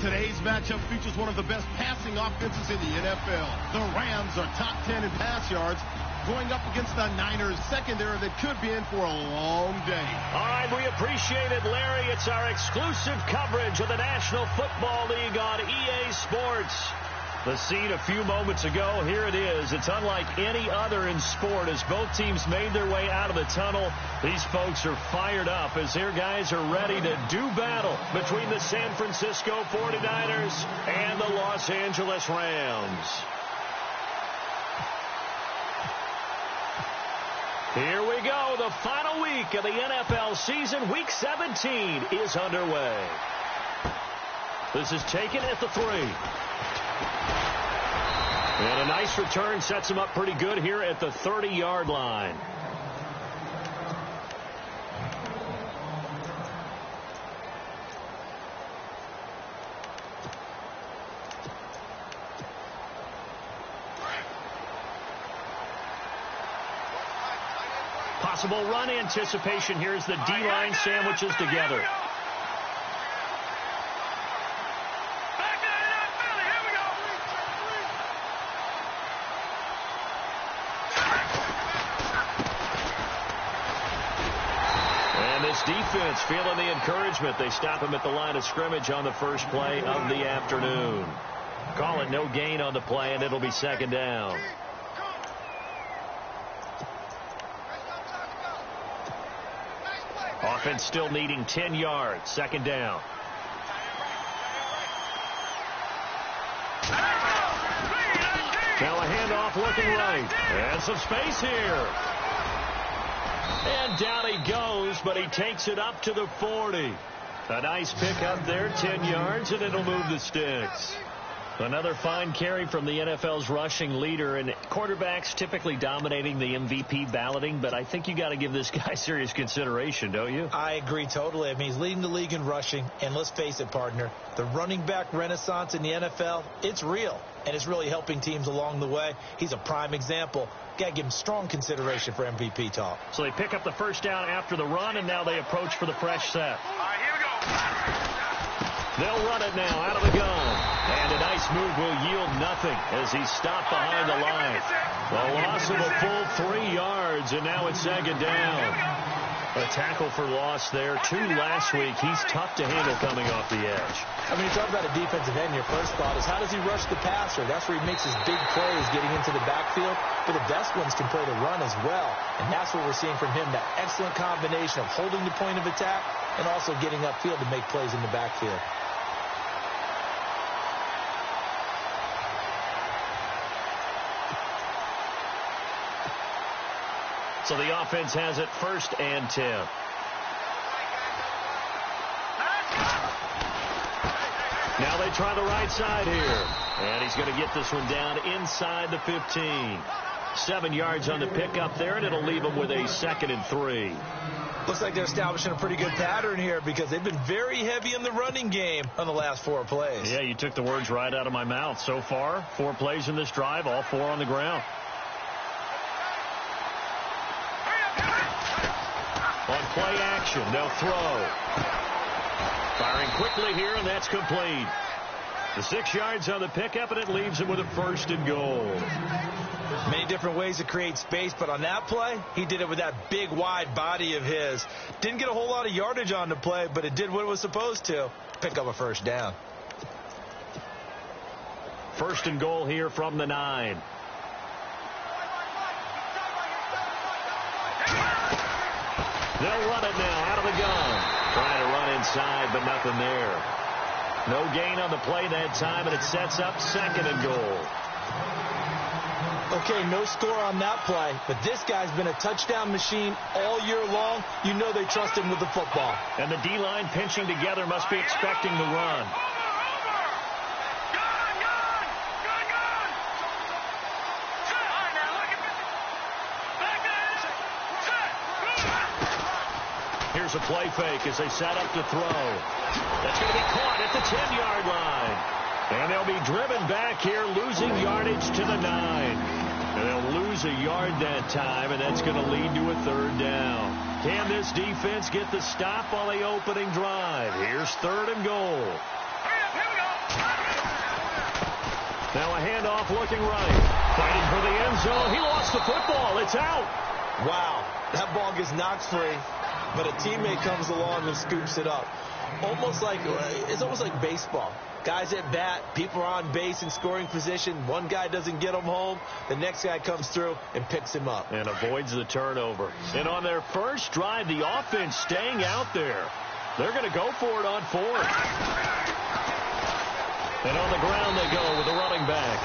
Today's matchup features one of the best passing offenses in the NFL. The Rams are top 10 in pass yards, going up against the Niners secondary that could be in for a long day. All right, we appreciate it, Larry. It's our exclusive coverage of the National Football League on EA Sports. The scene a few moments ago, here it is. It's unlike any other in sport as both teams made their way out of the tunnel. These folks are fired up as their guys are ready to do battle between the San Francisco 49ers and the Los Angeles Rams. Here we go. The final week of the NFL season. Week 17 is underway. This is taken at the 3. And a nice return sets him up pretty good here at the 30-yard line. Possible run anticipation here as the D-line sandwiches together. Defense feeling the encouragement. They stop him at the line of scrimmage on the first play of the afternoon. Call it no gain on the play, and it'll be second down. Offense still needing 10 yards. Second down. Now a handoff looking right. And some space here. And down he goes, but he takes it up to the 40. A nice pickup there, 10 yards, and it'll move the sticks. Another fine carry from the NFL's rushing leader, and quarterbacks typically dominating the MVP balloting, but I think you got to give this guy serious consideration, don't you? I agree totally. I mean, he's leading the league in rushing, and let's face it, partner, the running back renaissance in the NFL, it's real, and it's really helping teams along the way. He's a prime example. Got to give him strong consideration for MVP talk. So they pick up the first down after the run, and now they approach for the fresh set. All right, here we go. They'll run it now out of the gun. And a nice move will yield nothing as he's stopped behind the line. The loss of a full 3 yards, and now it's second down. A tackle for loss there. 2 last week. He's tough to handle coming off the edge. I mean, you talk about a defensive end, your first thought is how does he rush the passer? That's where he makes his big plays getting into the backfield. But the best ones can play the run as well. And that's what we're seeing from him, that excellent combination of holding the point of attack and also getting upfield to make plays in the backfield. So the offense has it 1st and 10. Now they try the right side here. And he's going to get this one down inside the 15. 7 yards on the pickup there, and it'll leave him with a 2nd and 3. Looks like they're establishing a pretty good pattern here because they've been very heavy in the running game on the last 4 plays. Yeah, you took the words right out of my mouth. So far, 4 plays in this drive, all 4 on the ground. On play action, they'll throw. Firing quickly here, and that's complete. The 6 yards on the pickup, and it leaves him with a 1st and goal. Many different ways to create space, but on that play, he did it with that big, wide body of his. Didn't get a whole lot of yardage on the play, but it did what it was supposed to. Pick up a 1st down. 1st and goal here from the 9. They'll run it now out of the gun. Trying to run inside, but nothing there. No gain on the play that time, and it sets up 2nd and goal. Okay, no score on that play, but this guy's been a touchdown machine all year long. You know they trust him with the football. And the D-line pinching together must be expecting the run. Here's a play fake as they set up to throw. That's going to be caught at the 10-yard line. And they'll be driven back here, losing yardage to the 9. And they'll lose a yard that time, and that's going to lead to a 3rd down. Can this defense get the stop on the opening drive? Here's 3rd and goal. Hurry up, here we go. Now a handoff looking right. Fighting for the end zone. He lost the football. It's out. Wow, that ball gets knocked free, but a teammate comes along and scoops it up. It's almost like baseball. Guys at bat, people are on base in scoring position. One guy doesn't get him home. The next guy comes through and picks him up. And avoids the turnover. And on their first drive, the offense staying out there. They're going to go for it on fourth. And on the ground they go with the running back.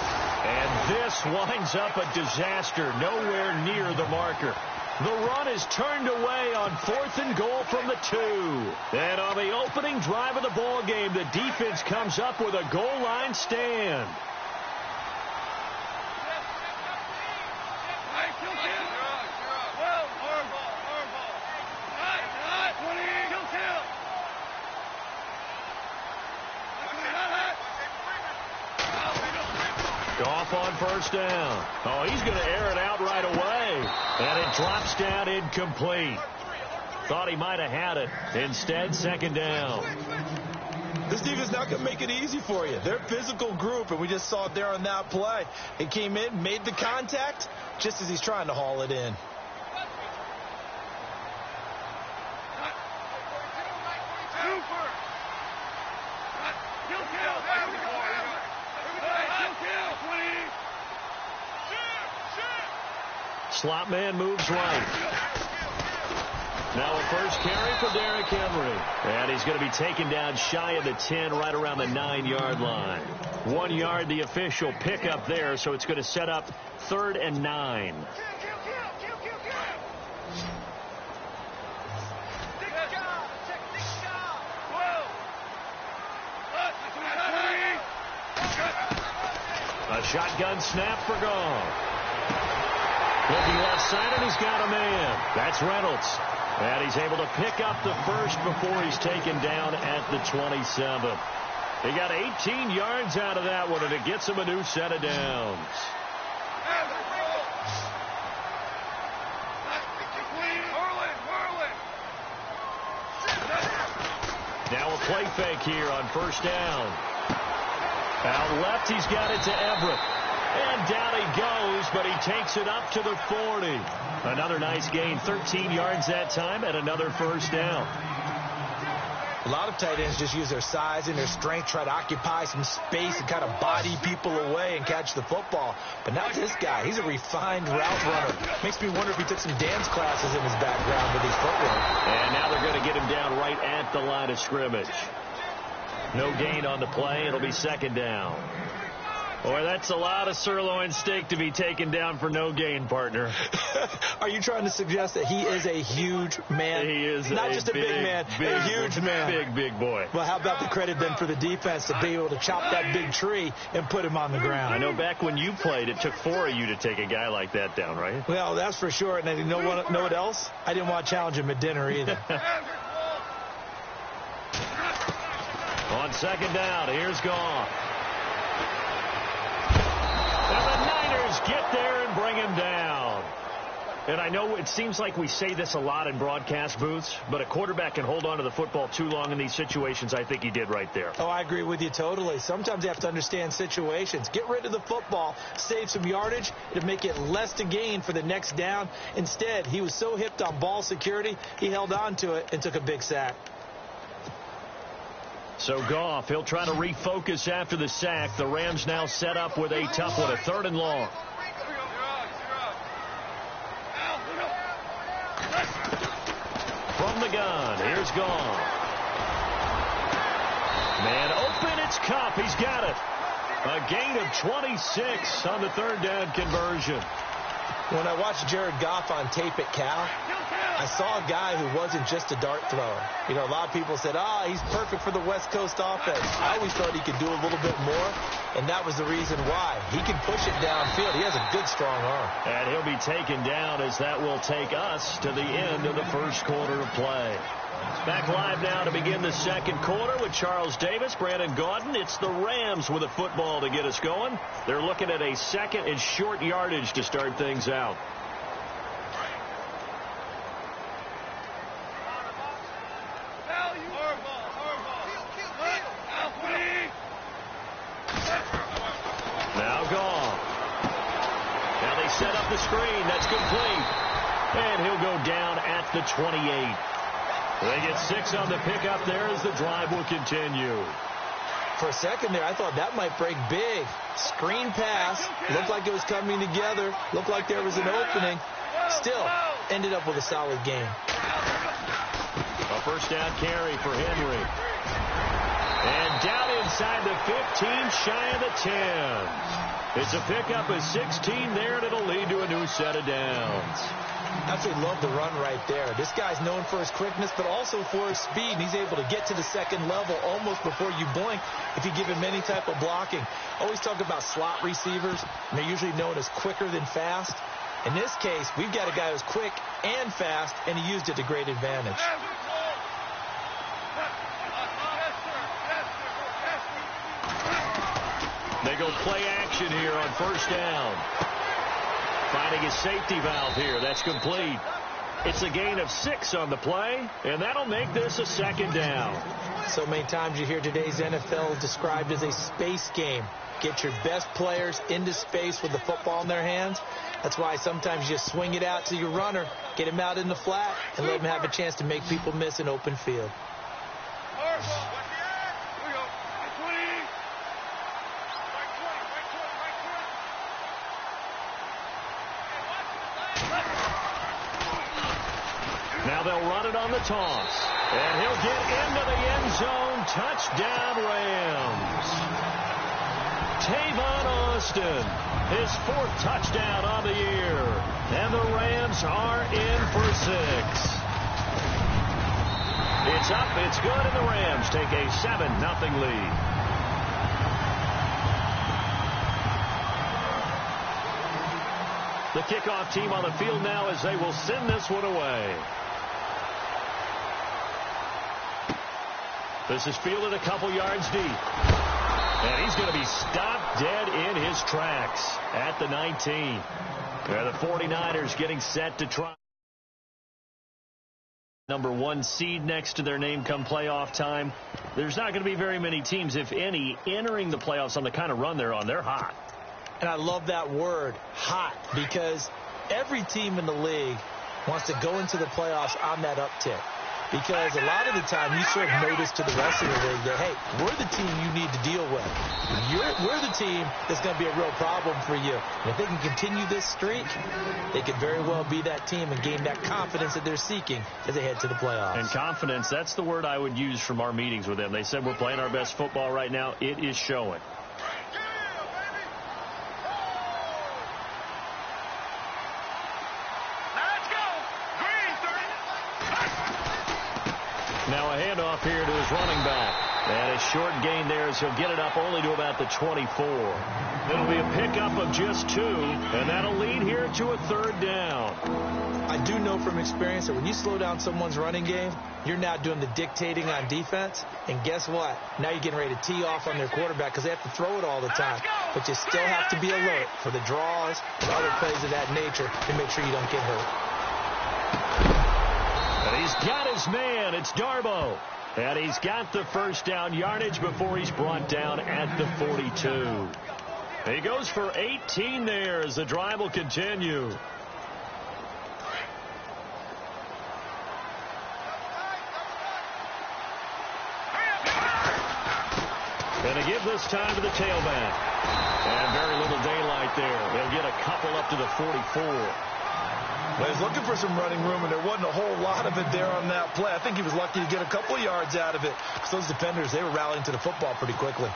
And this winds up a disaster. Nowhere near the marker. The run is turned away on 4th and goal from the 2. And on the opening drive of the ball game, the defense comes up with a goal line stand. Goff on first down. Oh, he's going to air it out right away. And it drops down incomplete. Thought he might have had it. Instead, second down. This defense is not going to make it easy for you. They're a physical group, and we just saw it there on that play. It came in, made the contact, just as he's trying to haul it in. Slot man moves right. Now a first carry for Derrick Henry. And he's going to be taken down shy of the 10, right around the 9-yard line. 1 yard, the official pickup there, so it's going to set up 3rd and 9. A shotgun snap for Goff. Looking left side, and he's got a man. That's Reynolds. And he's able to pick up the first before he's taken down at the 27. He got 18 yards out of that one, and it gets him a new set of downs. Now a play fake here on first down. Out left, he's got it to Everett. And down he goes, but he takes it up to the 40. Another nice gain, 13 yards that time, and another first down. A lot of tight ends just use their size and their strength, try to occupy some space and kind of body people away and catch the football. But not this guy. He's a refined route runner. Makes me wonder if he took some dance classes in his background with his footwork. And now they're going to get him down right at the line of scrimmage. No gain on the play. It'll be second down. Boy, that's a lot of sirloin steak to be taken down for no gain, partner. Are you trying to suggest that he is a huge man? He is not just a big man, a huge man. Big boy. Well, how about the credit then for the defense to be able to chop that big tree and put him on the ground? I know back when you played, it took 4 of you to take a guy like that down, right? Well, that's for sure. And you know what else? I didn't want to challenge him at dinner either. On second down, here's Goff. And the Niners get there and bring him down. And I know it seems like we say this a lot in broadcast booths, but a quarterback can hold on to the football too long in these situations. I think he did right there. Oh, I agree with you totally. Sometimes you have to understand situations. Get rid of the football, save some yardage to make it less to gain for the next down. Instead, he was so hipped on ball security, he held on to it and took a big sack. So Goff, he'll try to refocus after the sack. The Rams now set up with a tough one, a 3rd and long. From the gun, here's Goff. Man open, it's Kupp. He's got it. A gain of 26 on the 3rd down conversion. When I watched Jared Goff on tape at Cal, I saw a guy who wasn't just a dart thrower. You know, a lot of people said, he's perfect for the West Coast offense. I always thought he could do a little bit more, and that was the reason why. He can push it downfield. He has a good, strong arm. And he'll be taken down as that will take us to the end of the first quarter of play. Back live now to begin the second quarter with Charles Davis, Brandon Gaudin. It's the Rams with a football to get us going. They're looking at a second and short yardage to start things out. the screen. That's complete. And he'll go down at the 28. They get 6 on the pickup there as the drive will continue. For a second there, I thought that might break big. Screen pass. Looked like it was coming together. Looked like there was an opening. Still, ended up with a solid game. A first down carry for Henry. And down inside the 15, shy of the 10. It's a pickup of 16 there, and it'll lead to a new set of downs. Absolutely love the run right there. This guy's known for his quickness, but also for his speed. And he's able to get to the second level almost before you blink if you give him any type of blocking. Always talk about slot receivers, and they're usually known as quicker than fast. In this case, we've got a guy who's quick and fast, and he used it to great advantage. They go play action here on first down. Finding a safety valve here. That's complete. It's a gain of 6 on the play, and that'll make this a second down. So many times you hear today's NFL described as a space game. Get your best players into space with the football in their hands. That's why sometimes you swing it out to your runner, get him out in the flat, and let him have a chance to make people miss an open field. Now they'll run it on the toss. And he'll get into the end zone. Touchdown, Rams. Tavon Austin, his 4th touchdown on the year. And the Rams are in for 6. It's up, it's good, and the Rams take a 7-0 lead. The kickoff team on the field now as they will send this one away. This is fielded a couple yards deep. And he's going to be stopped dead in his tracks at the 19. The 49ers getting set to try. Number 1 seed next to their name come playoff time. There's not going to be very many teams, if any, entering the playoffs on the kind of run they're on. They're hot. And I love that word, hot, because every team in the league wants to go into the playoffs on that uptick. Because a lot of the time you sort of notice to the rest of the league that, hey, we're the team you need to deal with. We're the team that's going to be a real problem for you. And if they can continue this streak, they could very well be that team and gain that confidence that they're seeking as they head to the playoffs. And confidence, that's the word I would use from our meetings with them. They said we're playing our best football right now. It is showing. Now a handoff here to his running back. And a short gain there as he'll get it up only to about the 24. It'll be a pickup of just 2, and that'll lead here to a 3rd down. I do know from experience that when you slow down someone's running game, you're now doing the dictating on defense. And guess what? Now you're getting ready to tee off on their quarterback because they have to throw it all the time. But you still have to be alert for the draws and other plays of that nature to make sure you don't get hurt. And he's got his man. It's Darbo. And he's got the first down yardage before he's brought down at the 42. He goes for 18 there as the drive will continue. And they give this time to the tailback. And very little daylight there. They'll get a couple up to the 44. Well, he was looking for some running room, and there wasn't a whole lot of it there on that play. I think he was lucky to get a couple of yards out of it because those defenders, they were rallying to the football pretty quickly.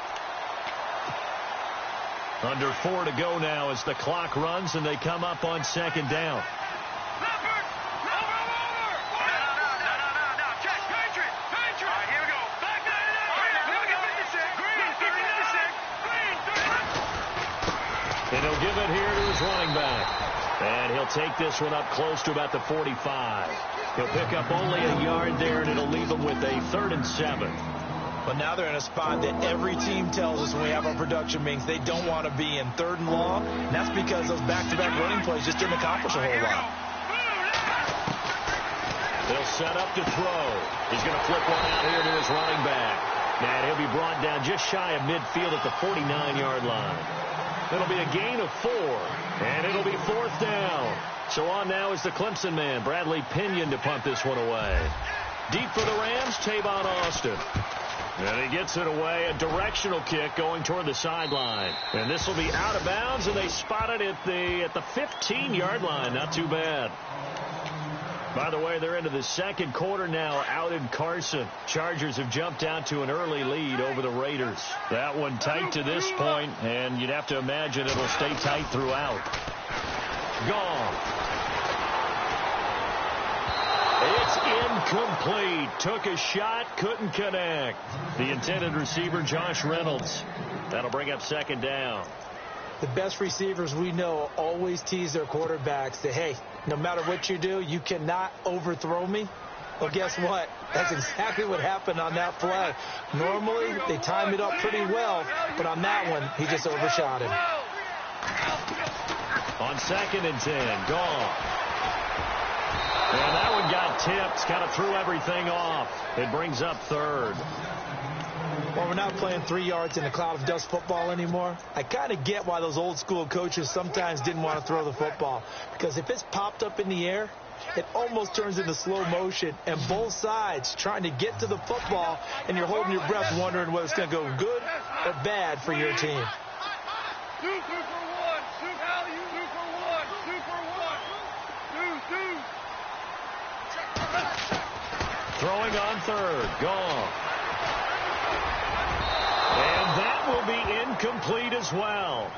Under 4 to go now as the clock runs, and they come up on 2nd down. And he'll give it here to his running back. And he'll take this one up close to about the 45. He'll pick up only a yard there, and it'll leave them with a 3rd and 7. But now they're in a spot that every team tells us when we have our production meetings they don't want to be in, 3rd and long. And that's because those back-to-back running plays just didn't accomplish a whole lot. They'll set up to throw. He's going to flip one out here to his running back. And he'll be brought down just shy of midfield at the 49-yard line. It'll be a gain of 4, and it'll be 4th down. So on now is the Clemson man, Bradley Pinion, to punt this one away. Deep for the Rams, Tavon Austin. And he gets it away, a directional kick going toward the sideline. And this will be out of bounds, and they spot it at the 15-yard line. Not too bad. By the way, they're into the second quarter now out in Carson. Chargers have jumped out to an early lead over the Raiders. That one tight to this point, and you'd have to imagine it'll stay tight throughout. Gone. It's incomplete. Took a shot, couldn't connect. The intended receiver, Josh Reynolds. That'll bring up 2nd down. The best receivers we know always tease their quarterbacks that, hey, no matter what you do, you cannot overthrow me. Well, guess what? That's exactly what happened on that play. Normally, they time it up pretty well, but on that one, he just overshot him. On 2nd and 10, gone. And that one got tipped, kind of threw everything off. It brings up 3rd. Well, we're not playing 3 yards in a cloud of dust football anymore. I kind of get why those old school coaches sometimes didn't want to throw the football. Because if it's popped up in the air, it almost turns into slow motion. And both sides trying to get to the football, and you're holding your breath wondering whether it's going to go good or bad for your team. 2 for 1. 2 value. 2 for 1. 2 for 1. 2. Throwing on 3rd, gone. And that will be incomplete as well.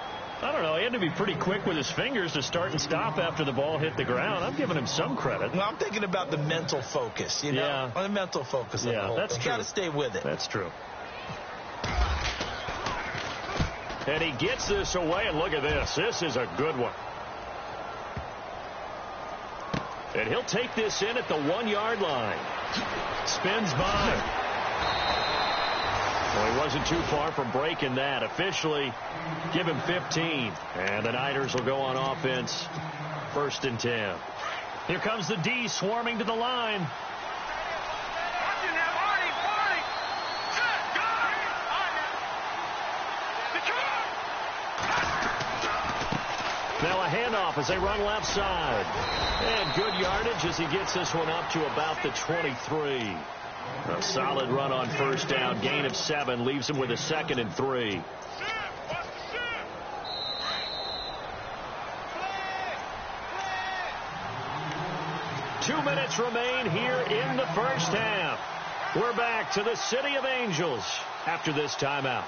I don't know. He had to be pretty quick with his fingers to start and stop after the ball hit the ground. I'm giving him some credit. Well, I'm thinking about the mental focus, you know? Yeah. The mental focus of the whole that's thing. true. Got to stay with it. That's true. And he gets this away, and look at this. This is a good one. And he'll take this in at the 1-yard line. Spins by. Well, he wasn't too far from breaking that. Officially, give him 15. And the Niners will go on offense. 1st and 10. Here comes the D swarming to the line. Now a handoff as they run left side. And good yardage as he gets this one up to about the 23. A solid run on 1st down. Gain of 7 leaves him with a 2nd and 3. Two minutes remain here in the first half. We're back to the City of Angels after this timeout.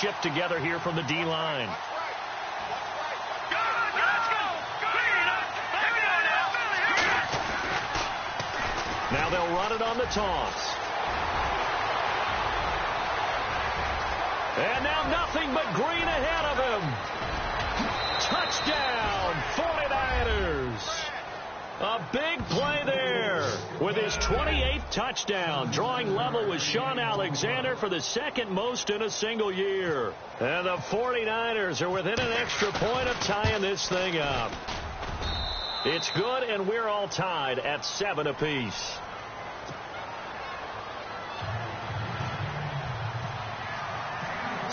Shift together here from the D-line. Now they'll run it on the toss. And now nothing but green ahead of him. Touchdown, 49ers. A big play there with his 28th touchdown, drawing level with Sean Alexander for the 2nd most in a single year. And the 49ers are within an extra point of tying this thing up. It's good, and we're all tied at 7 apiece.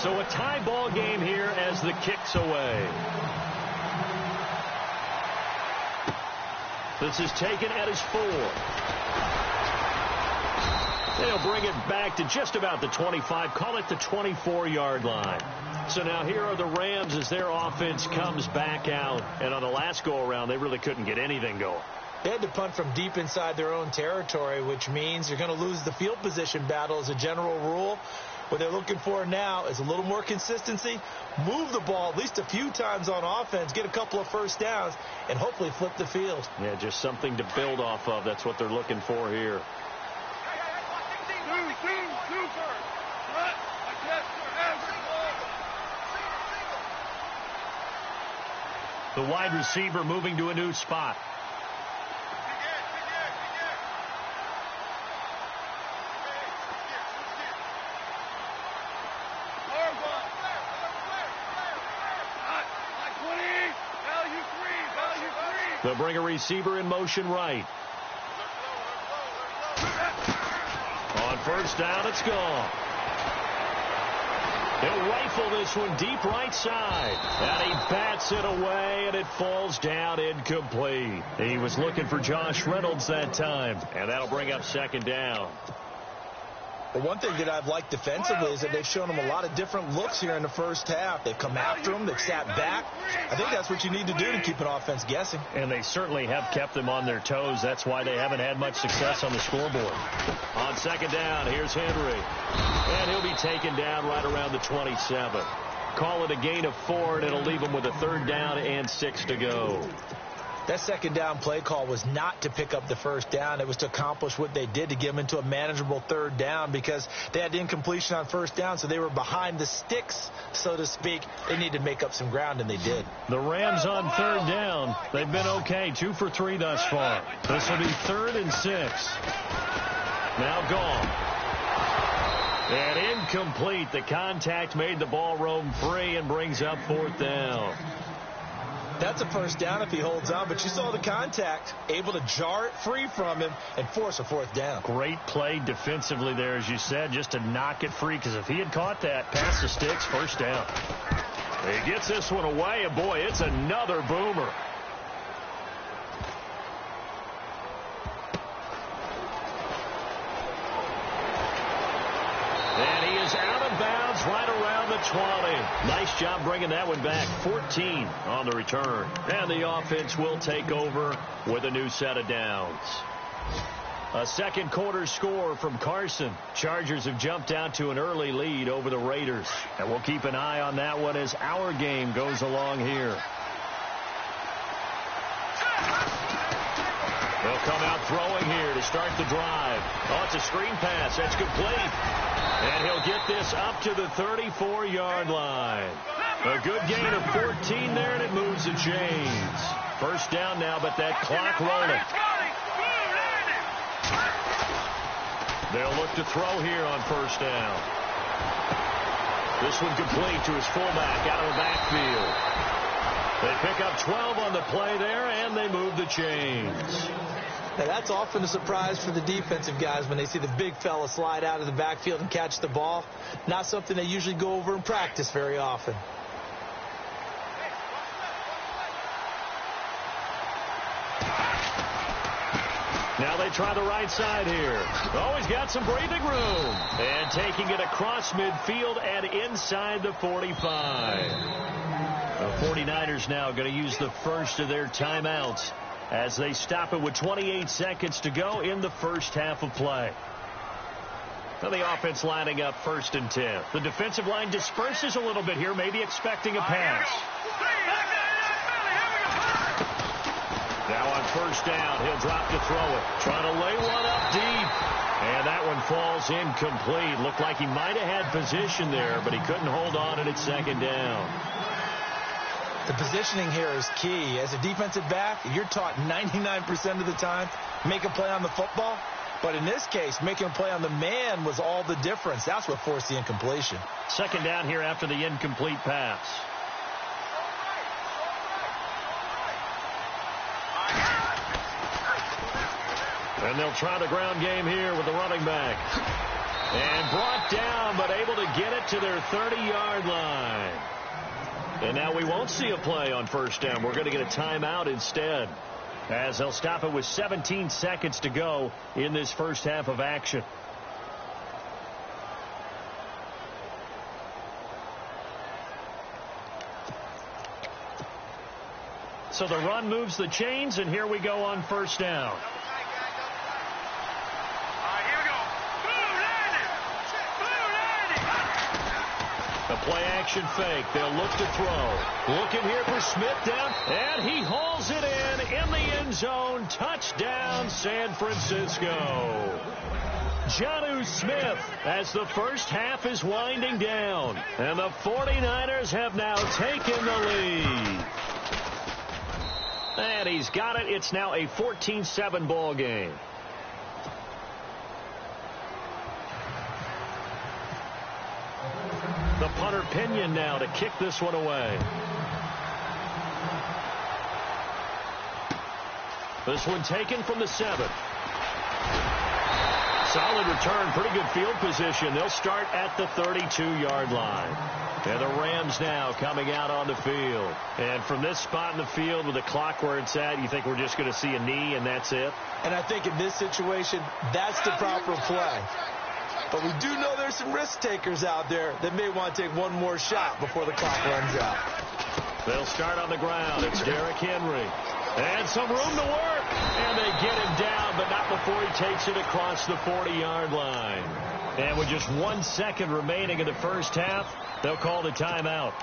So a tie ball game here as the kick's away. This is taken at his 4. They'll bring it back to just about the 25, call it the 24-yard line. So now here are the Rams as their offense comes back out. And on the last go-around, they really couldn't get anything going. They had to punt from deep inside their own territory, which means you're going to lose the field position battle as a general rule. What they're looking for now is a little more consistency, move the ball at least a few times on offense, get a couple of first downs, and hopefully flip the field. Yeah, just something to build off of. That's what they're looking for here. The wide receiver moving to a new spot. They'll bring a receiver in motion right. On first down, it's gone. He'll rifle this one deep right side. And he bats it away, and it falls down incomplete. He was looking for Josh Reynolds that time. And that'll bring up second down. Well, one thing that I've liked defensively is that they've shown him a lot of different looks here in the first half. They've come after him. They've sat back. I think that's what you need to do to keep an offense guessing. And they certainly have kept them on their toes. That's why they haven't had much success on the scoreboard. On second down, here's Henry. And he'll be taken down right around the 27. Call it a gain of 4, and it'll leave him with a third down and 6 to go. That second down play call was not to pick up the first down. It was to accomplish what they did, to get them into a manageable third down, because they had incompletion on first down, so they were behind the sticks, so to speak. They needed to make up some ground, and they did. The Rams on third down. They've been okay, 2 for 3 thus far. This will be 3rd and 6. Now gone. And incomplete. The contact made the ball roam free and brings up 4th down. That's a first down if he holds on, but you saw the contact, able to jar it free from him and force a 4th down. Great play defensively there, as you said, just to knock it free, because if he had caught that, past the sticks, first down. He gets this one away, and boy, it's another boomer. And he is out of bounds right around the 20. Nice job bringing that one back. 14 on the return. And the offense will take over with a new set of downs. A second quarter score from Carson. Chargers have jumped out to an early lead over the Raiders. And we'll keep an eye on that one as our game goes along here. They'll come out throwing here to start the drive. Oh, it's a screen pass. That's complete. And he'll get this up to the 34-yard line. A good gain of 14 there, and it moves the chains. First down now, but that clock rolling. They'll look to throw here on first down. This one complete to his fullback out of the backfield. They pick up 12 on the play there, and they move the chains. Now, that's often a surprise for the defensive guys when they see the big fella slide out of the backfield and catch the ball. Not something they usually go over in practice very often. Now they try the right side here. Oh, he's got some breathing room. And taking it across midfield and inside the 45. The 49ers now going to use the first of their timeouts as they stop it with 28 seconds to go in the first half of play. Now the offense lining up 1st and 10. The defensive line disperses a little bit here, maybe expecting a pass. Now on first down, he'll drop to throw it. Trying to lay one up deep. And that one falls incomplete. Looked like he might have had position there, but he couldn't hold on at 2nd down. The positioning here is key. As a defensive back, you're taught 99% of the time, make a play on the football. But in this case, making a play on the man was all the difference. That's what forced the incompletion. 2nd down here after the incomplete pass. And they'll try the ground game here with the running back. And brought down, but able to get it to their 30-yard line. And now we won't see a play on first down. We're going to get a timeout instead, as they'll stop it with 17 seconds to go in this first half of action. So the run moves the chains, and here we go on first down. A play-action fake. They'll look to throw. Looking here for Smith down, and he hauls it in the end zone. Touchdown, San Francisco. Jonnu Smith as the first half is winding down. And the 49ers have now taken the lead. And he's got it. It's now a 14-7 ball game. The punter Pinion now to kick this one away. This one taken from the 7. Solid return, pretty good field position. They'll start at the 32-yard line. And the Rams now coming out on the field. And from this spot in the field with the clock where it's at, you think we're just going to see a knee and that's it? And I think in this situation, that's the proper play. But we do know there's some risk takers out there that may want to take one more shot before the clock runs out. They'll start on the ground. It's Derrick Henry. And some room to work. And they get him down, but not before he takes it across the 40-yard line. And with just 1 second remaining in the first half, they'll call the timeout.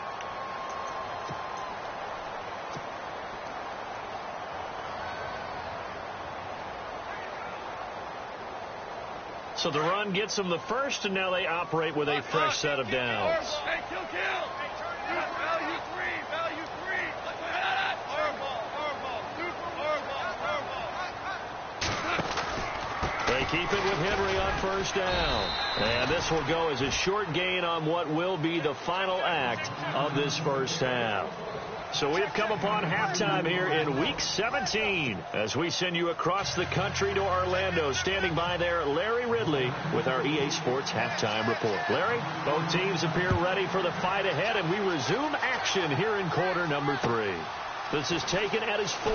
So the run gets them the first, and now they operate with a fresh set of downs. Hey, kill. Value three. They keep it with Henry on first down. And this will go as a short gain on what will be the final act of this first half. So we have come upon halftime here in Week 17 as we send you across the country to Orlando. Standing by there, Larry Ridley with our EA Sports Halftime Report. Larry, both teams appear ready for the fight ahead, and we resume action here in quarter number 3. This is taken at his 4.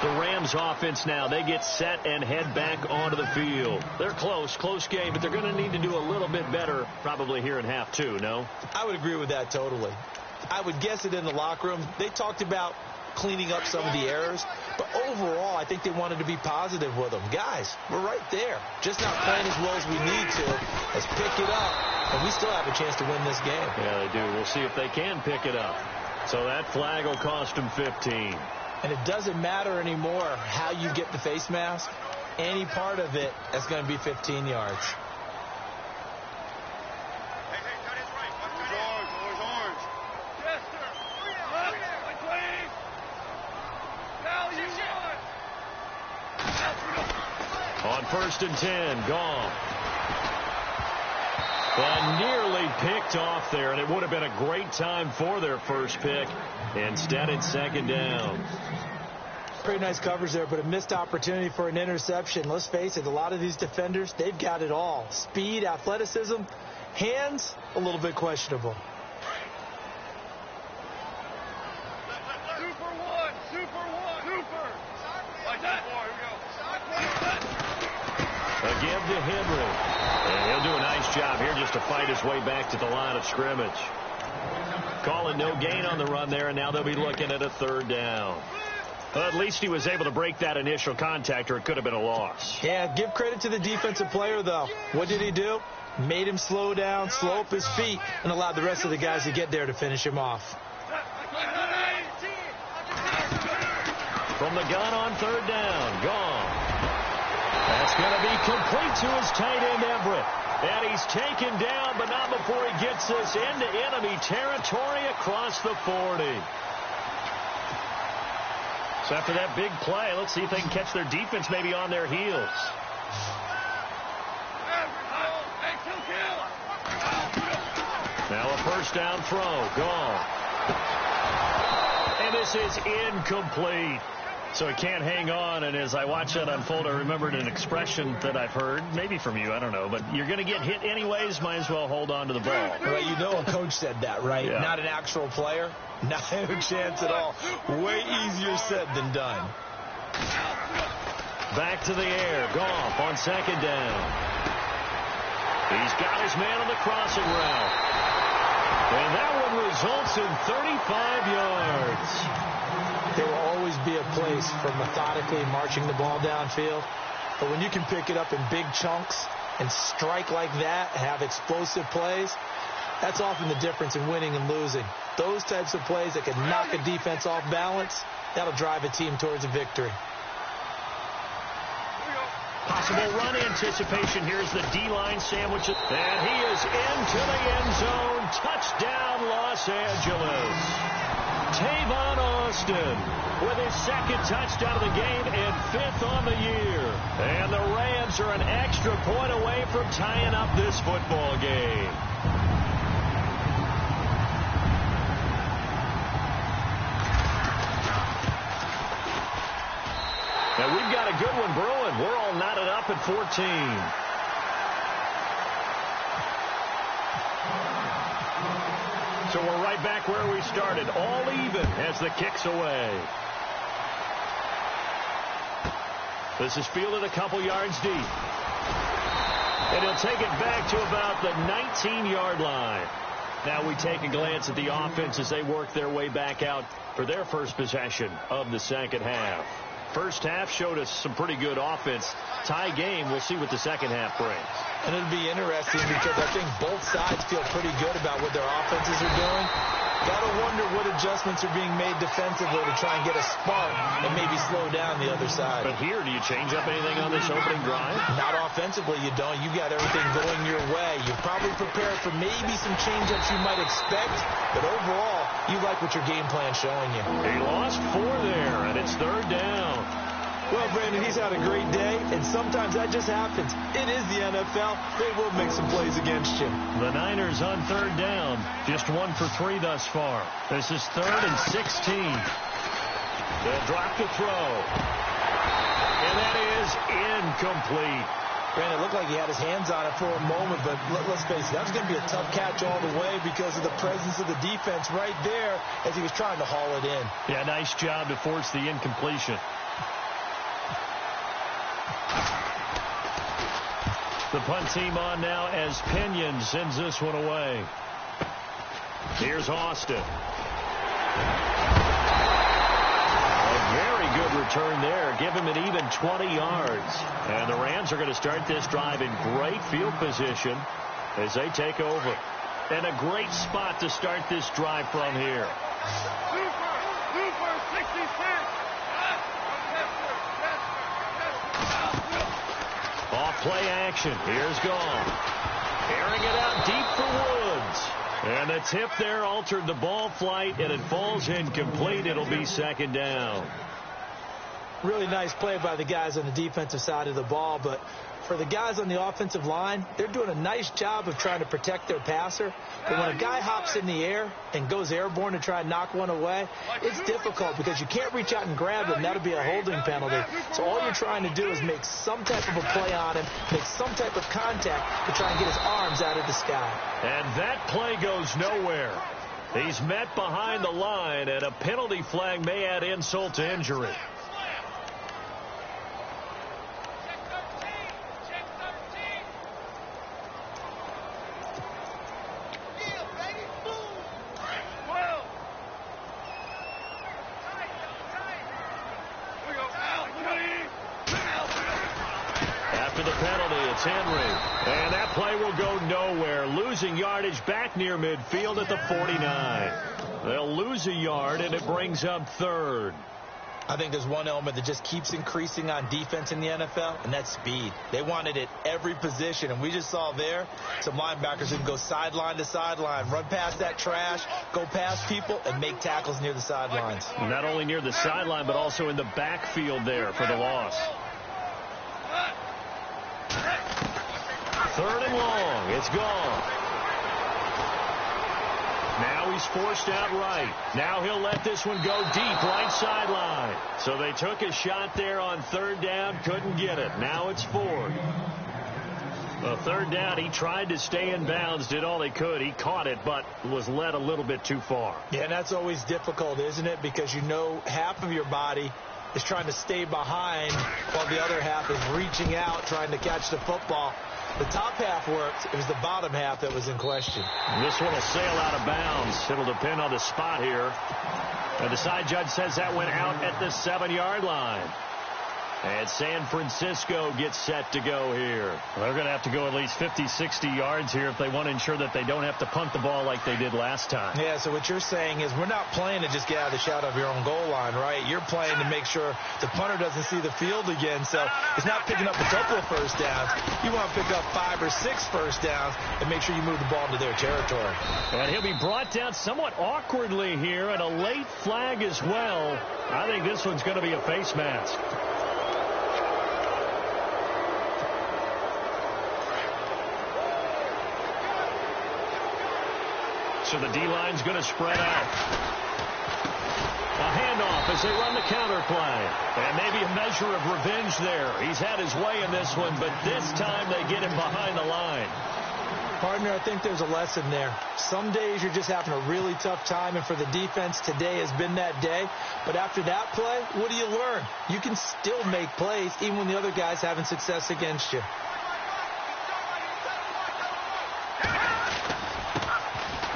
The Rams offense now, they get set and head back onto the field. They're close game, but they're going to need to do a little bit better probably here in half 2, no? I would agree with that totally. I would guess it in the locker room. They talked about cleaning up some of the errors, but overall I think they wanted to be positive with them. Guys, we're right there. Just not playing as well as we need to. Let's pick it up, and we still have a chance to win this game. Yeah, they do. We'll see if they can pick it up. So that flag will cost them 15. And it doesn't matter anymore how you get the face mask. Any part of it is going to be 15 yards. Hey, cut his right. Orange. Yes, sir. Left, right lane. Value 1. On first and 10, gone. And nearly picked off there, and it would have been a great time for their first pick. Instead, it's second down. Pretty nice coverage there, but a missed opportunity for an interception. Let's face it, a lot of these defenders, they've got it all. Speed, athleticism, hands, a little bit questionable. Super. Like that. Here we go. A give to Henry. And he'll do a nice job here just to fight his way back to the line of scrimmage. Calling no gain on the run there, and now they'll be looking at a third down. Well, at least he was able to break that initial contact, or it could have been a loss. Yeah, give credit to the defensive player, though. What did he do? Made him slow down, slow up his feet, and allowed the rest of the guys to get there to finish him off. From the gun on third down, gone. That's going to be complete to his tight end, Everett. And he's taken down, but not before he gets this into enemy territory across the 40. So after that big play, let's see if they can catch their defense maybe on their heels. Now a first down throw, gone. And this is incomplete. So he can't hang on, and as I watch that unfold, I remembered an expression that I've heard, maybe from you, I don't know, but you're going to get hit anyways, might as well hold on to the ball. Well, you know a coach said that, right? Yeah. Not an actual player. Not a chance at all. Way easier said than done. Back to the air, Goff on second down. He's got his man on the crossing route. And that one results in 35 yards. There will always be a place for methodically marching the ball downfield. But when you can pick it up in big chunks and strike like that, have explosive plays, that's often the difference in winning and losing. Those types of plays that can knock a defense off balance, that'll drive a team towards a victory. Possible run anticipation. Here's the D-line sandwich. And he is into the end zone. Touchdown, Los Angeles. Tavon Austin with his second touchdown of the game and 5th on the year. And the Rams are an extra point away from tying up this football game. got a good one brewing. We're all knotted up at 14. So we're right back where we started, all even as the kick's away. This is fielded a couple yards deep. And he'll take it back to about the 19-yard line. Now we take a glance at the offense as they work their way back out for their first possession of the second half. First half showed us some pretty good offense. Tie game, we'll see what the second half brings. And it'll be interesting because I think both sides feel pretty good about what their offenses are doing. Gotta wonder what adjustments are being made defensively to try and get a spark and maybe slow down the other side. But here, do you change up anything on this opening drive? Not offensively, you don't. You got everything going your way. You're probably prepared for maybe some change-ups you might expect, but overall, you like what your game plan's showing you. He lost 4 there, and it's third down. Well, Brandon, he's had a great day, and sometimes that just happens. It is the NFL. They will make some plays against you. The Niners on third down. Just 1 for 3 thus far. This is 3rd and 16. They'll drop the throw. And that is incomplete. Brandon, it looked like he had his hands on it for a moment, but let's face it, that was going to be a tough catch all the way because of the presence of the defense right there as he was trying to haul it in. Yeah, nice job to force the incompletion. The punt team on now as Pinion sends this one away. Here's Austin. A very good return there. Give him an even 20 yards. And the Rams are going to start this drive in great field position as they take over. And a great spot to start this drive from here. Super 66. Off play action. Here's Gone. Airing it out deep for Woods. And the tip there altered the ball flight, and it falls incomplete. It'll be second down. Really nice play by the guys on the defensive side of the ball, but for the guys on the offensive line, they're doing a nice job of trying to protect their passer. But when a guy hops in the air and goes airborne to try and knock one away, it's difficult because you can't reach out and grab him. That'll be a holding penalty. So all you're trying to do is make some type of a play on him, make some type of contact to try and get his arms out of the sky. And that play goes nowhere. He's met behind the line, and a penalty flag may add insult to injury. Henry. And that play will go nowhere. Losing yardage back near midfield at the 49. They'll lose a yard, and it brings up third. I think there's one element that just keeps increasing on defense in the NFL, and that's speed. They want it at every position, and we just saw there some linebackers who can go sideline to sideline, run past that trash, go past people, and make tackles near the sidelines. Not only near the sideline, but also in the backfield there for the loss. Third and long. It's gone. Now he's forced out right. Now he'll let this one go deep right sideline. So they took a shot there on third down. Couldn't get it. Now it's fourth. The third down, he tried to stay in bounds, did all he could. He caught it, but was led a little bit too far. Yeah, and that's always difficult, isn't it? Because you know half of your body is trying to stay behind while the other half is reaching out, trying to catch the football. The top half worked. It was the bottom half that was in question. This one will sail out of bounds. It'll depend on the spot here. And the side judge says that went out at the 7-yard line. And San Francisco gets set to go here. They're going to have to go at least 50, 60 yards here if they want to ensure that they don't have to punt the ball like they did last time. Yeah, so what you're saying is we're not playing to just get out of the shadow of your own goal line, right? You're playing to make sure the punter doesn't see the field again. So it's not picking up a couple of first downs. You want to pick up 5 or 6 first downs and make sure you move the ball into their territory. And he'll be brought down somewhat awkwardly here, and a late flag as well. I think this one's going to be a face mask. So the D-line's going to spread out. A handoff as they run the counter play. And maybe a measure of revenge there. He's had his way in this one, but this time they get him behind the line. Partner, I think there's a lesson there. Some days you're just having a really tough time, and for the defense, today has been that day. But after that play, what do you learn? You can still make plays even when the other guy's having success against you.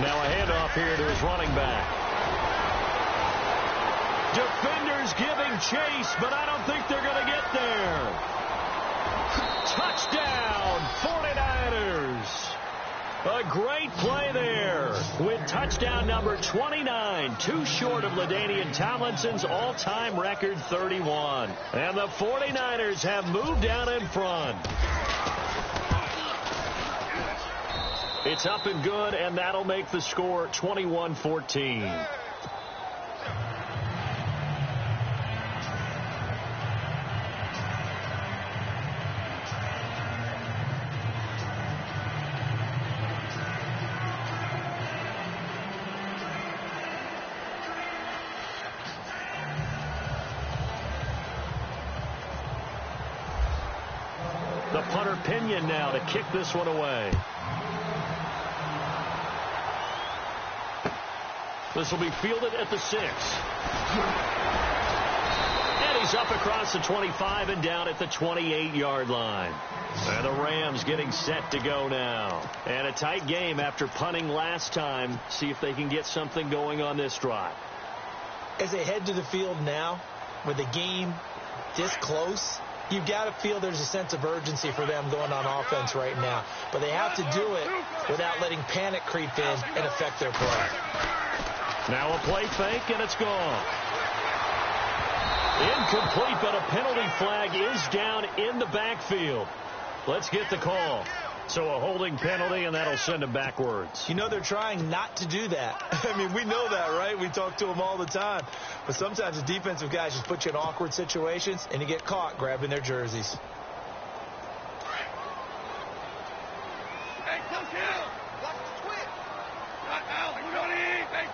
Now a handoff here to his running back. Defenders giving chase, but I don't think they're going to get there. Touchdown, 49ers. A great play there with touchdown number 29, too short of LaDainian Tomlinson's all-time record 31. And the 49ers have moved out in front. It's up and good, and that'll make the score 21-14. The punter Pinion now to kick this one away. This will be fielded at the 6. And he's up across the 25 and down at the 28-yard line. And the Rams getting set to go now. And a tight game after punting last time. See if they can get something going on this drive. As they head to the field now, with the game this close, you've got to feel there's a sense of urgency for them going on offense right now. But they have to do it without letting panic creep in and affect their play. Now a play fake, and it's gone. Incomplete, but a penalty flag is down in the backfield. Let's get the call. So a holding penalty, and that'll send him backwards. You know, they're trying not to do that. I mean, we know that, right? We talk to them all the time. But sometimes the defensive guys just put you in awkward situations, and you get caught grabbing their jerseys. Hey, come kill! Watch the twit! Not out! Hey,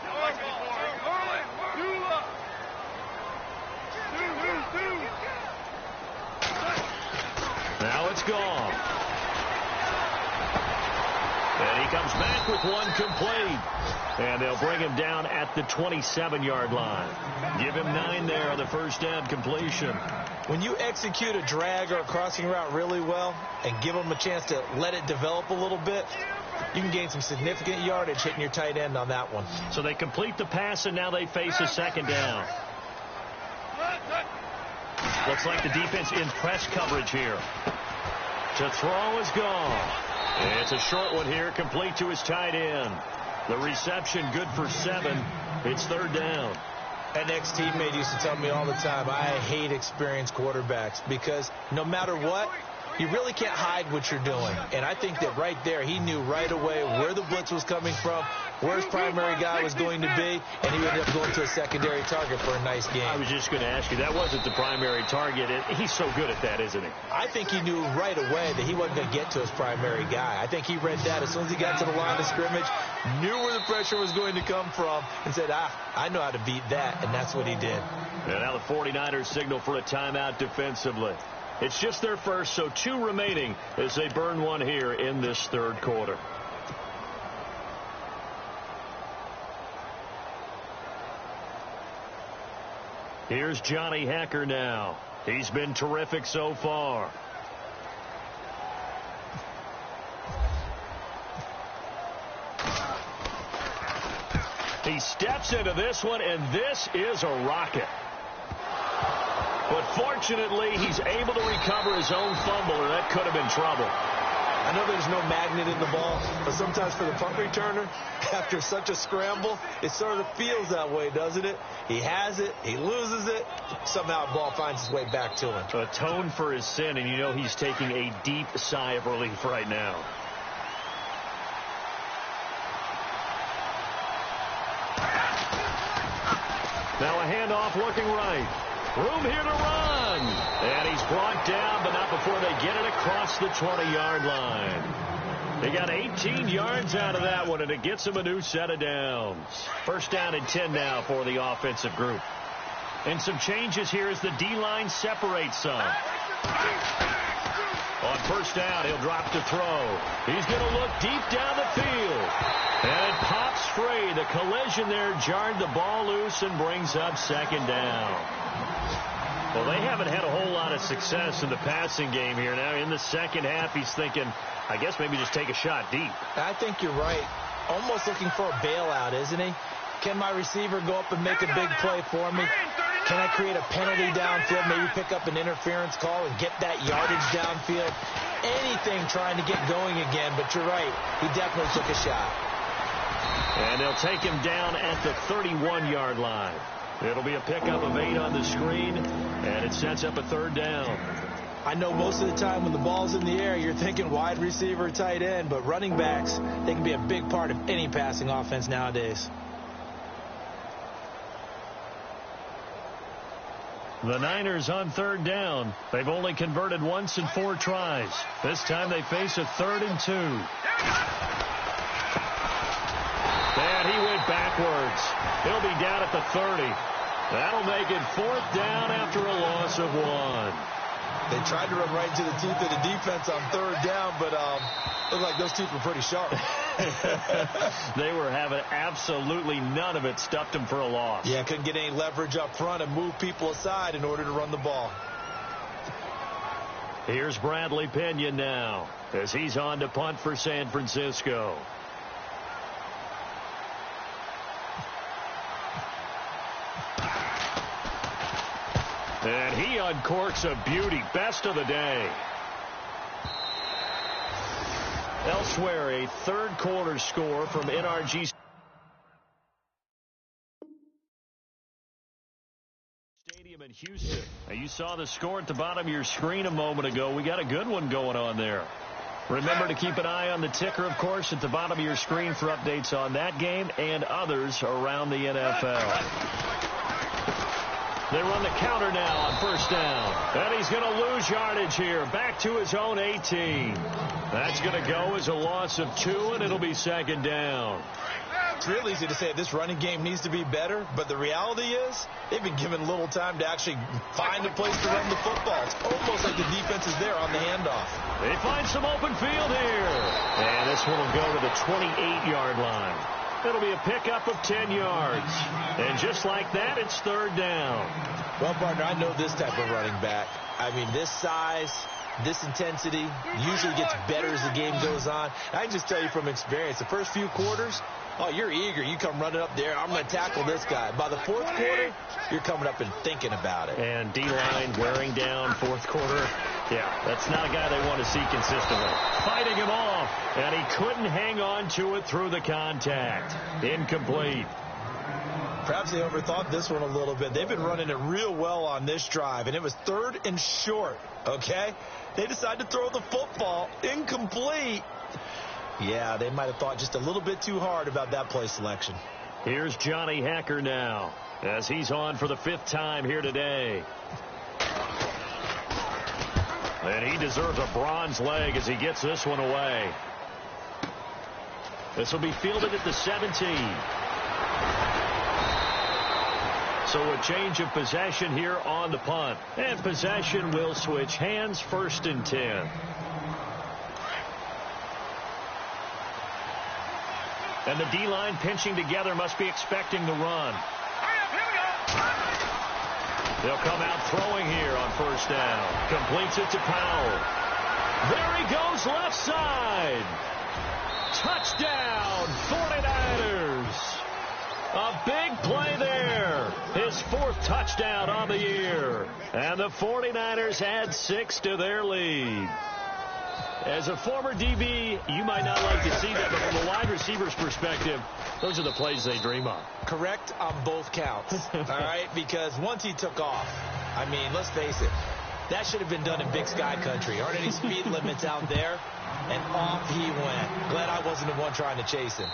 Now it's gone. And he comes back with one complete. And they'll bring him down at the 27-yard line. Give him 9 there on the first down completion. When you execute a drag or a crossing route really well and give them a chance to let it develop a little bit, you can gain some significant yardage hitting your tight end on that one. So they complete the pass, and now they face a second down. Looks like the defense in press coverage here. To throw is gone. It's a short one here, complete to his tight end. The reception good for 7. It's third down. An ex-teammate used to tell me all the time, I hate experienced quarterbacks because no matter what, you really can't hide what you're doing. And I think that right there, he knew right away where the blitz was coming from, where his primary guy was going to be, and he ended up going to a secondary target for a nice game. I was just going to ask you, that wasn't the primary target. He's so good at that, isn't he? I think he knew right away that he wasn't going to get to his primary guy. I think he read that as soon as he got to the line of scrimmage, knew where the pressure was going to come from, and said, I know how to beat that, and that's what he did. And now the 49ers signal for a timeout defensively. It's just their first, so 2 remaining as they burn one here in this third quarter. Here's Johnny Hacker now. He's been terrific so far. He steps into this one, and this is a rocket. But fortunately, he's able to recover his own fumble, or that could have been trouble. I know there's no magnet in the ball, but sometimes for the punt returner, after such a scramble, it sort of feels that way, doesn't it? He has it, he loses it, somehow the ball finds its way back to him. Atone for his sin, and you know he's taking a deep sigh of relief right now. Now a handoff looking right. Room here to run. And he's brought down, but not before they get it across the 20-yard line. They got 18 yards out of that one, and it gets them a new set of downs. First down and 10 now for the offensive group. And some changes here as the D-line separates some. On first down, he'll drop to throw. He's going to look deep down the field. And it pops free. The collision there jarred the ball loose and brings up second down. Well, they haven't had a whole lot of success in the passing game here. Now, in the second half, he's thinking, I guess maybe just take a shot deep. I think you're right. Almost looking for a bailout, isn't he? Can my receiver go up and make a big play for me? Can I create a penalty downfield, maybe pick up an interference call and get that yardage downfield? Anything trying to get going again, but you're right. He definitely took a shot. And they'll take him down at the 31-yard line. It'll be a pickup of 8 on the screen, and it sets up a third down. I know most of the time when the ball's in the air, you're thinking wide receiver, tight end, but running backs, they can be a big part of any passing offense nowadays. The Niners on third down. They've only converted once in 4 tries. This time they face a 3rd and 2. And he went backwards. He'll be down at the 30. That'll make it 4th down after a loss of 1. They tried to run right into the teeth of the defense on 3rd down, but looked like those teeth were pretty sharp. They were having absolutely none of it. Stuffed them for a loss. Yeah, couldn't get any leverage up front and move people aside in order to run the ball. Here's Bradley Pinion now as he's on to punt for San Francisco. And he uncorks a beauty. Best of the day. Elsewhere, a third-quarter score from NRG Stadium in Houston. Now, you saw the score at the bottom of your screen a moment ago. We got a good one going on there. Remember to keep an eye on the ticker, of course, at the bottom of your screen for updates on that game and others around the NFL. They run the counter now on first down. And he's going to lose yardage here. Back to his own 18. That's going to go as a loss of 2, and it'll be second down. It's real easy to say this running game needs to be better, but the reality is they've been given little time to actually find a place to run the football. It's almost like the defense is there on the handoff. They find some open field here. And this one will go to the 28-yard line. It'll be a pickup of 10 yards. And just like that, it's third down. Well, partner, I know this type of running back. I mean, this size, this intensity usually gets better as the game goes on. I can just tell you from experience, the first few quarters, oh, you're eager. You come running up there. I'm going to tackle this guy. By the fourth quarter, you're coming up and thinking about it. And D-line wearing down fourth quarter. Yeah, that's not a guy they want to see consistently. Fighting him off, and he couldn't hang on to it through the contact. Incomplete. Perhaps they overthought this one a little bit. They've been running it real well on this drive, and it was 3rd and short, okay? They decided to throw the football. Incomplete. Yeah, they might have thought just a little bit too hard about that play selection. Here's Johnny Hecker now as he's on for the 5th time here today. And he deserves a bronze leg as he gets this one away. This will be fielded at the 17. So a change of possession here on the punt. And possession will switch hands, 1st and 10. And the D-line pinching together must be expecting the run. They'll come out throwing here on first down. Completes it to Powell. There he goes left side. Touchdown, 49ers. A big play there. His 4th touchdown on the year. And the 49ers add 6 to their lead. As a former DB, you might not like to see that, but from a wide receiver's perspective, those are the plays they dream of. Correct on both counts, all right? Because once he took off, I mean, let's face it, that should have been done in Big Sky country. Aren't any speed limits out there? And off he went. Glad I wasn't the one trying to chase him.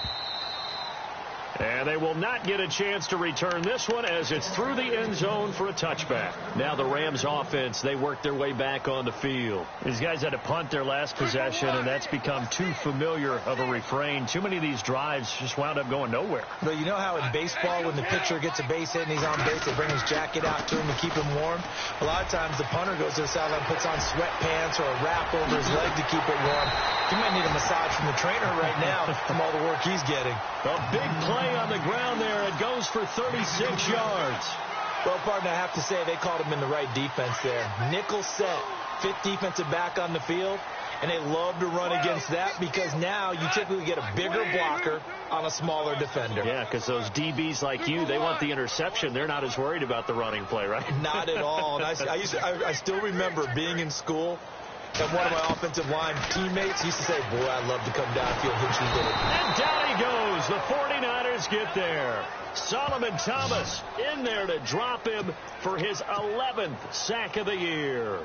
And they will not get a chance to return this one as it's through the end zone for a touchback. Now the Rams offense, they work their way back on the field. These guys had to punt their last possession, and that's become too familiar of a refrain. Too many of these drives just wound up going nowhere. But you know how in baseball, when the pitcher gets a base hit and he's on base, they bring his jacket out to him to keep him warm? A lot of times the punter goes to the sideline, puts on sweatpants or a wrap over his leg to keep it warm. He might need a massage from the trainer right now from all the work he's getting. A big play on the ground there. It goes for 36 yards. Well, partner, I have to say they called him in the right defense there. Nickel set, fifth defensive back on the field, and they love to run against that because now you typically get a bigger blocker on a smaller defender. Yeah, because those DBs like you, they want the interception. They're not as worried about the running play, right? Not at all. And I still remember being in school, and one of my offensive line teammates used to say, boy, I'd love to come downfield, hit you with it. And down he goes. The 49ers get there. Solomon Thomas in there to drop him for his 11th sack of the year.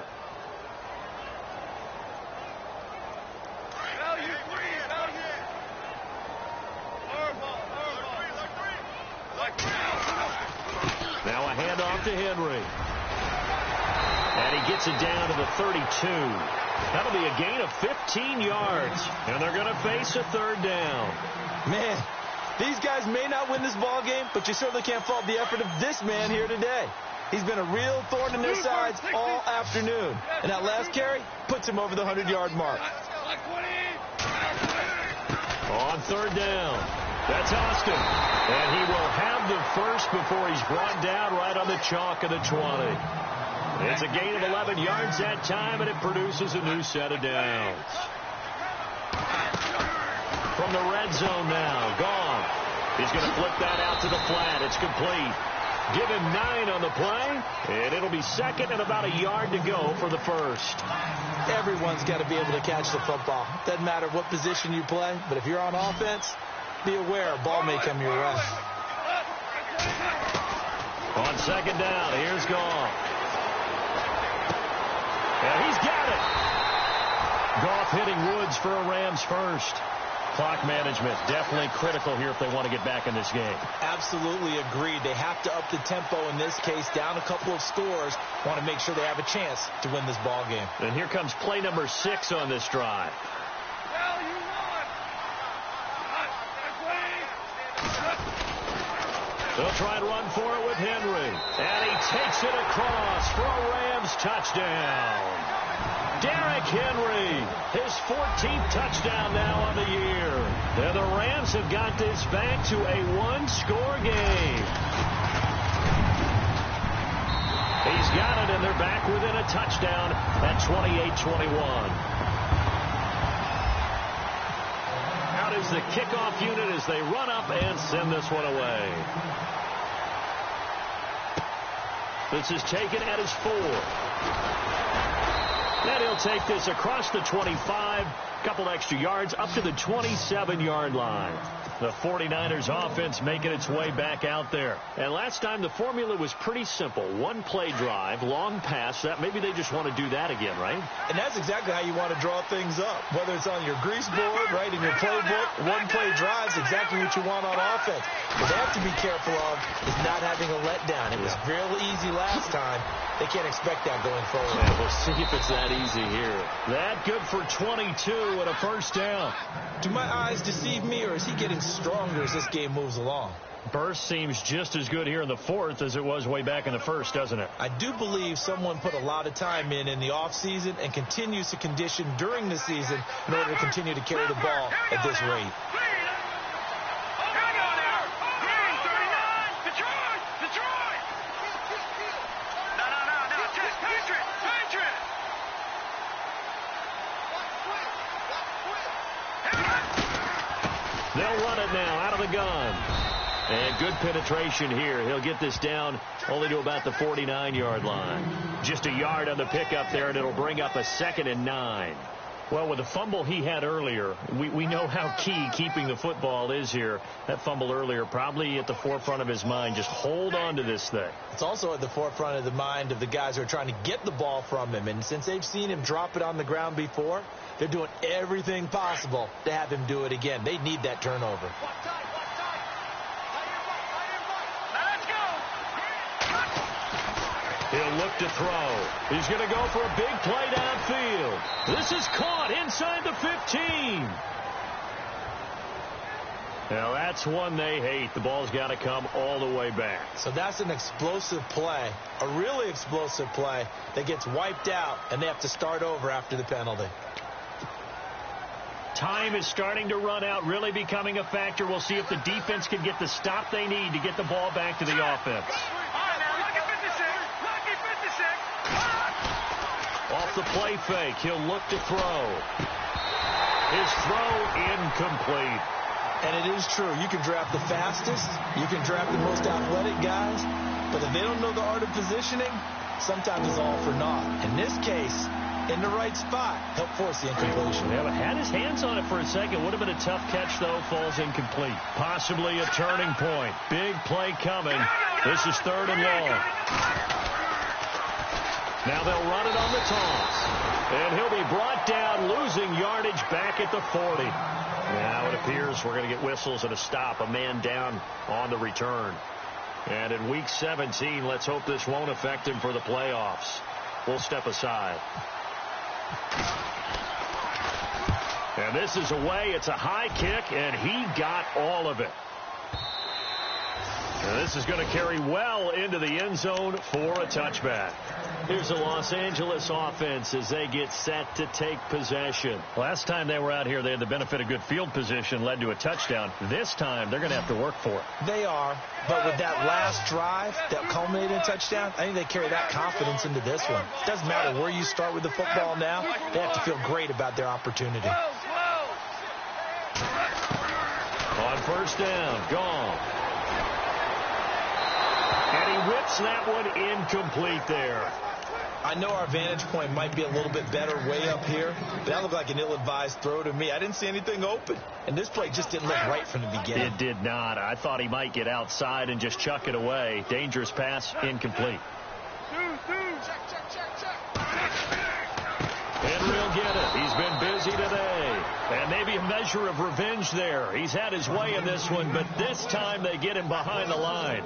Now a handoff to Henry. And he gets it down to the 32. That'll be a gain of 15 yards. And they're going to face a third down. Man, these guys may not win this ball game, but you certainly can't fault the effort of this man here today. He's been a real thorn in their sides all afternoon. And that last carry puts him over the 100-yard mark. On third down, that's Austin. And he will have the first before he's brought down right on the chalk of the 20. It's a gain of 11 yards that time, and it produces a new set of downs. From the red zone now, gone. He's going to flip that out to the flat. It's complete. Give him 9 on the play, and it'll be second and about a yard to go for the first. Everyone's got to be able to catch the football. Doesn't matter what position you play, but if you're on offense, be aware a ball may come your way. On second down, here's Goff. And he's got it. Goff hitting Woods for a Rams first. Clock management definitely critical here if they want to get back in this game. Absolutely agreed. They have to up the tempo in this case, down a couple of scores. Want to make sure they have a chance to win this ball game. And here comes play number 6 on this drive. They'll try and run for it with Henry. And he takes it across for a Rams touchdown. Derrick Henry, his 14th touchdown now on the year. And the Rams have got this back to a one-score game. He's got it, and they're back within a touchdown at 28-21. Out is the kickoff unit as they run up and send this one away. This is taken at his 4. And he'll take this across the 25, couple extra yards, up to the 27-yard line. The 49ers offense making its way back out there. And last time the formula was pretty simple. One play drive, long pass. That maybe they just want to do that again, right? And that's exactly how you want to draw things up. Whether it's on your grease board, right, in your playbook, one play drive is exactly what you want on offense. What they have to be careful of is not having a letdown. It was real easy last time. They can't expect that going forward. Yeah, we'll see if it's that easy here. That good for 22 and a first down. Do my eyes deceive me, or is he getting stronger as this game moves along? Burst seems just as good here in the fourth as it was way back in the first, doesn't it? I do believe someone put a lot of time in the offseason and continues to condition during the season in order to continue to carry the ball at this rate. They'll run it now out of the gun. And good penetration here. He'll get this down only to about the 49-yard line. Just a yard on the pickup there, and it'll bring up a 2nd and 9. Well, with the fumble he had earlier, we know how key keeping the football is here. That fumble earlier probably at the forefront of his mind. Just hold on to this thing. It's also at the forefront of the mind of the guys who are trying to get the ball from him. And since they've seen him drop it on the ground before, they're doing everything possible to have him do it again. They need that turnover. He'll look to throw. He's going to go for a big play downfield. This is caught inside the 15. Now, that's one they hate. The ball's got to come all the way back. So that's an explosive play, a really explosive play that gets wiped out, and they have to start over after the penalty. Time is starting to run out, really becoming a factor. We'll see if the defense can get the stop they need to get the ball back to the offense. Off the play fake, he'll look to throw. His throw incomplete. And it is true. You can draft the fastest. You can draft the most athletic guys. But if they don't know the art of positioning, sometimes it's all for naught. In this case, in the right spot, help force the incompletion. Yeah, but had his hands on it for a second. Would have been a tough catch, though. Falls incomplete. Possibly a turning point. Big play coming. This is 3rd and long. Now they'll run it on the toss. And he'll be brought down, losing yardage back at the 40. Now it appears we're going to get whistles and a stop. A man down on the return. And in Week 17, let's hope this won't affect him for the playoffs. We'll step aside. And this is away. It's a high kick, and he got all of it. And this is going to carry well into the end zone for a touchback. Here's the Los Angeles offense as they get set to take possession. Last time they were out here, they had the benefit of good field position, led to a touchdown. This time, they're going to have to work for it. They are, but with that last drive that culminated in a touchdown, I think they carry that confidence into this one. It doesn't matter where you start with the football now. They have to feel great about their opportunity. On 1st down, gone. And he whips that one incomplete there. I know our vantage point might be a little bit better way up here, but that looked like an ill-advised throw to me. I didn't see anything open. And this play just didn't look right from the beginning. It did not. I thought he might get outside and just chuck it away. Dangerous pass, incomplete. Henry will get it. He's been busy today. And maybe a measure of revenge there. He's had his way in this one, but this time they get him behind the line.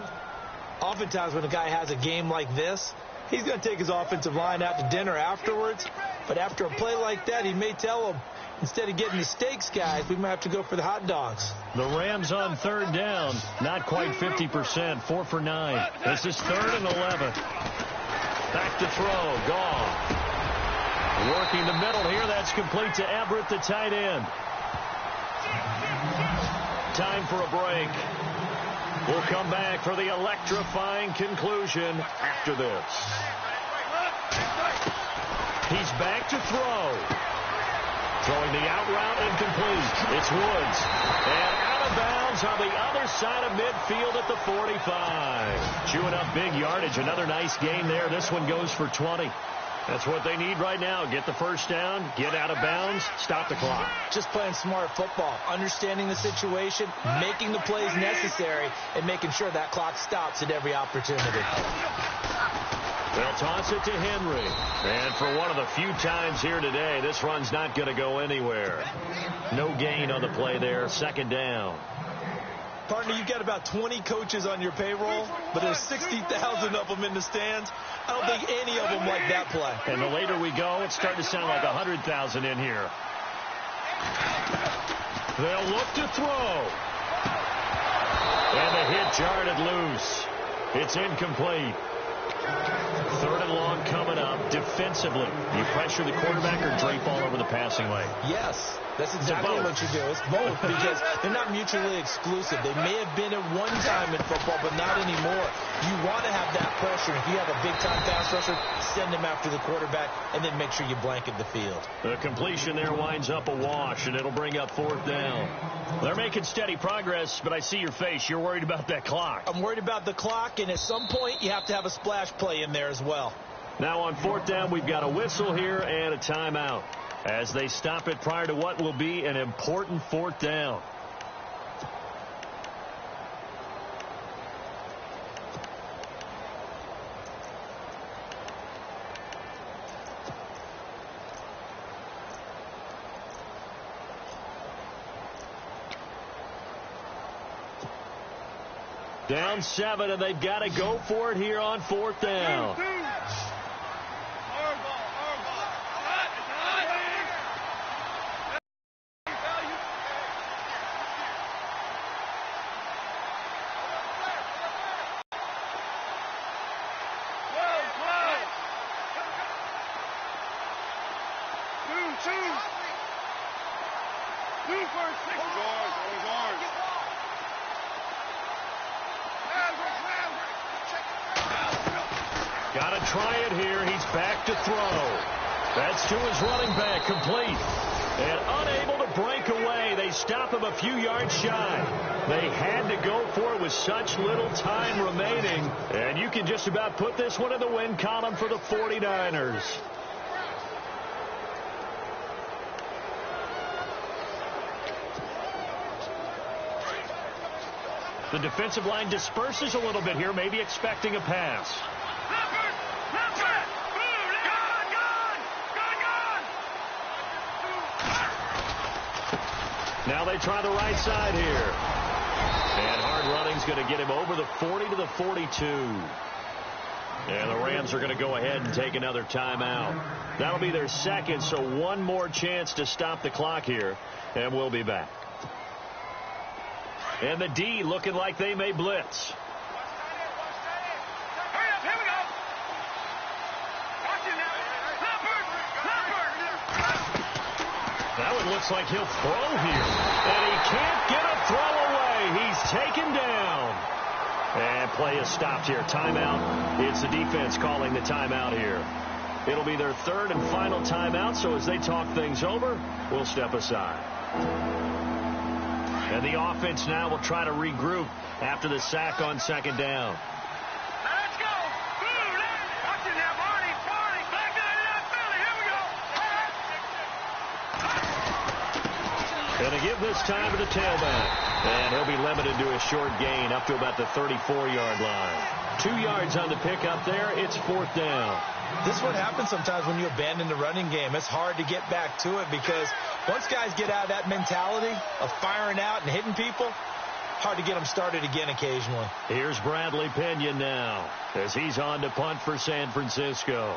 Oftentimes when a guy has a game like this, he's going to take his offensive line out to dinner afterwards. But after a play like that, he may tell them, instead of getting the steaks, guys, we might have to go for the hot dogs. The Rams on 3rd down. Not quite 50%. 4 for 9. This is 3rd and 11. Back to throw. Gone. Working the middle here. That's complete to Everett, the tight end. Time for a break. We'll come back for the electrifying conclusion after this. He's back to throw. Throwing the out route incomplete. It's Woods. And out of bounds on the other side of midfield at the 45. Chewing up big yardage. Another nice gain there. This one goes for 20. That's what they need right now. Get the 1st down, get out of bounds, stop the clock. Just playing smart football, understanding the situation, making the plays necessary, and making sure that clock stops at every opportunity. They'll toss it to Henry. And for one of the few times here today, this run's not going to go anywhere. No gain on the play there. 2nd down. Partner, you've got about 20 coaches on your payroll, but there's 60,000 of them in the stands. I don't think any of them like that play. And the later we go, it's starting to sound like 100,000 in here. They'll look to throw. And the hit jarred loose. It's incomplete. 3rd and long coming up. Defensively, you pressure the quarterback or drape all over the passing lane? Yes. That's exactly what you do. It's both because they're not mutually exclusive. They may have been at one time in football, but not anymore. You want to have that pressure. If you have a big-time pass rusher, send him after the quarterback, and then make sure you blanket the field. The completion there winds up a wash, and it'll bring up 4th down. They're making steady progress, but I see your face. You're worried about that clock. I'm worried about the clock, and at some point, you have to have a splash play in there as well. Now on 4th down, we've got a whistle here and a timeout as they stop it prior to what will be an important 4th down. Down 7, and they've got to go for it here on 4th down. Super 6. Always ours. Got to try it here. He's back to throw. That's to his running back, complete. And unable to break away. They stop him a few yards shy. They had to go for it with such little time remaining. And you can just about put this one in the win column for the 49ers. The defensive line disperses a little bit here, maybe expecting a pass. Now they try the right side here. And hard running's going to get him over the 40 to the 42. And the Rams are going to go ahead and take another timeout. That'll be their second, so one more chance to stop the clock here. And we'll be back. And the D looking like they may blitz. Hurry up, here we go. Watch it now. That one looks like he'll throw here. And he can't get a throw away. He's taken down. And play is stopped here. Timeout. It's the defense calling the timeout here. It'll be their third and final timeout, so as they talk things over, we'll step aside. And the offense now will try to regroup after the sack on second down. Let's go. Watch it now, Barney. Back to that belly. Here we go. And to give this time to the tailback. And he'll be limited to a short gain up to about the 34-yard line. 2 yards on the pickup there. It's fourth down. This is what happens sometimes when you abandon the running game. It's hard to get back to it because once guys get out of that mentality of firing out and hitting people, hard to get them started again occasionally. Here's Bradley Pinion now as he's on to punt for San Francisco.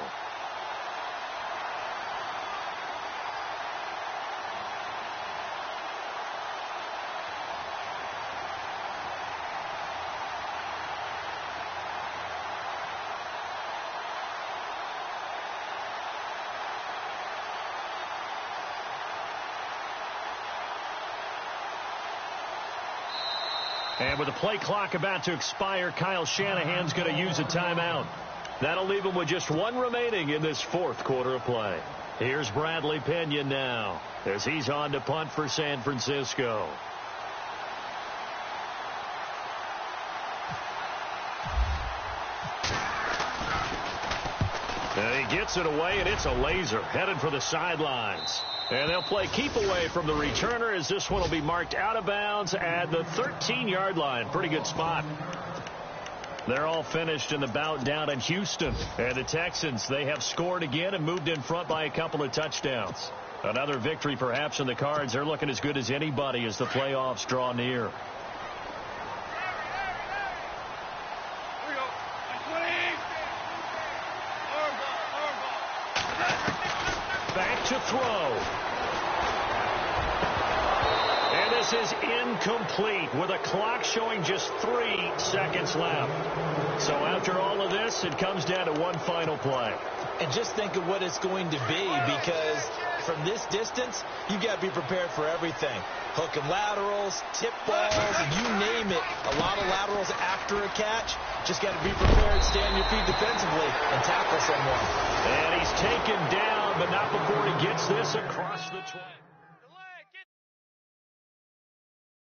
And with the play clock about to expire, Kyle Shanahan's going to use a timeout. That'll leave him with just one remaining in this fourth quarter of play. Here's Bradley Pinion now as he's on to punt for San Francisco. And he gets it away, and it's a laser headed for the sidelines. And they'll play keep away from the returner as this one will be marked out of bounds at the 13-yard line. Pretty good spot. They're all finished in the bout down in Houston. And the Texans, they have scored again and moved in front by a couple of touchdowns. Another victory perhaps in the cards. They're looking as good as anybody as the playoffs draw near. Back to throw. And this is incomplete with a clock showing just 3 seconds left. So after all of this, it comes down to one final play. And just think of what it's going to be, because from this distance, you've got to be prepared for everything. Hook and laterals, tip balls, and you name it. A lot of laterals after a catch. Just got to be prepared, stay on your feet defensively, and tackle someone. And he's taken down, but not before he gets this across the 20.